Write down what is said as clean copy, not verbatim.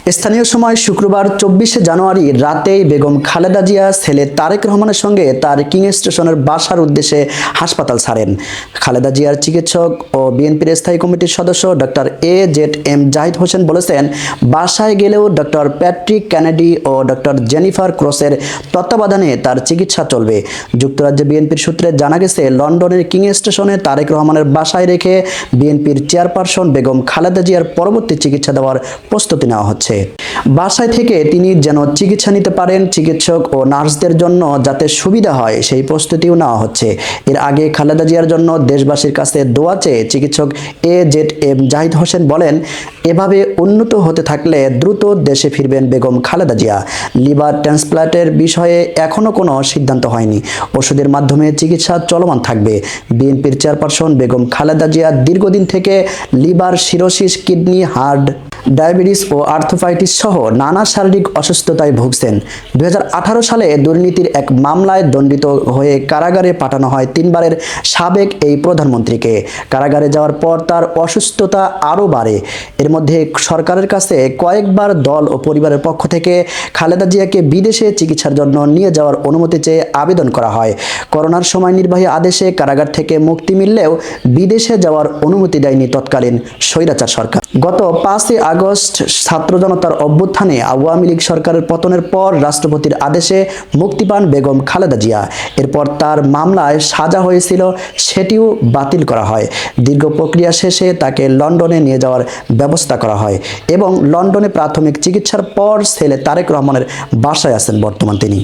স্থানীয় সময় শুক্রবার 24শে জানুয়ারি রাতেই বেগম খালেদা জিয়া ছেলে তারেক রহমানের সঙ্গে তার কিং স্টেশনের বাসার উদ্দেশ্যে হাসপাতাল ছাড়েন। খালেদা জিয়ার চিকিৎসক ও বিএনপির স্থায়ী কমিটির সদস্য ডক্টর AZM জাহিদ হোসেন বলেছেন, বাসায় গেলেও ডক্টর প্যাট্রিক কেনেডি ও ডক্টর জেনিফার ক্রসের তত্ত্বাবধানে তার চিকিৎসা চলবে। যুক্তরাজ্যে বিএনপির সূত্রে জানা গেছে, লন্ডনের কিং স্টেশনে তারেক রহমানের বাসায় রেখে বিএনপির চেয়ারপারসন বেগম খালেদা জিয়ার পরবর্তী চিকিৎসা দেওয়ার প্রস্তুতি নেওয়া হচ্ছে। বাসায় থেকে তিনি যেন চিকিৎসা নিতে পারেন, চিকিৎসক ও নার্সদের জন্য যাতে সুবিধা হয় সেই প্রস্তুতিও নেওয়া হচ্ছে। এর আগে খালেদা জিয়ার জন্য দেশবাসীর কাছে দোয়া চেয়ে চিকিৎসক AZM জাহিদ হোসেন বলেন, এভাবে উন্নত হতে থাকলে দ্রুত দেশে ফিরবেন বেগম খালেদা জিয়া। লিভার ট্রান্সপ্লান্টের বিষয়ে এখনও কোনো সিদ্ধান্ত হয়নি। ওষুধের মাধ্যমে চিকিৎসা চলমান থাকবে। বিএনপির চেয়ারপারসন বেগম খালেদা জিয়া দীর্ঘদিন থেকে liver cirrhosis, kidney, heart diabetes ও আর্থ্রাইটিস সহ নানা শারীরিক অসুস্থতায় ভুগছেন। 2018 সালে দুর্নীতির এক মামলায় দণ্ডিত হয়ে কারাগারে পাঠানো হয় 3 বারের সাবেক এই প্রধানমন্ত্রীকে। কারাগারে যাওয়ার পর তার অসুস্থতা আরও বাড়ে। এর মধ্যে সরকারের কাছে কয়েকবার দল ও পরিবারের পক্ষ থেকে খালেদা জিয়াকে বিদেশে চিকিৎসার জন্য নিয়ে যাওয়ার অনুমতি চেয়ে আবেদন করা হয়। করোনার সময় নির্বাহী আদেশে কারাগার থেকে মুক্তি মিললেও বিদেশে যাওয়ার অনুমতি দেয়নি তৎকালীন স্বৈরাচার সরকার। গত 5 আগস্ট ছাত্র জনতার অভ্যুত্থানে আওয়ামী লীগ সরকারের পতনের পর রাষ্ট্রপতির আদেশে মুক্তি পান বেগম খালেদা জিয়া। এরপর তার মামলায় সাজা হয়েছিল, সেটিও বাতিল করা হয়। দীর্ঘ প্রক্রিয়া শেষে তাকে লন্ডনে নিয়ে যাওয়ার ব্যবস্থা করা হয় এবং লন্ডনে প্রাথমিক চিকিৎসার পর ছেলে তারেক রহমানের বাসায় আছেন বর্তমান তিনি।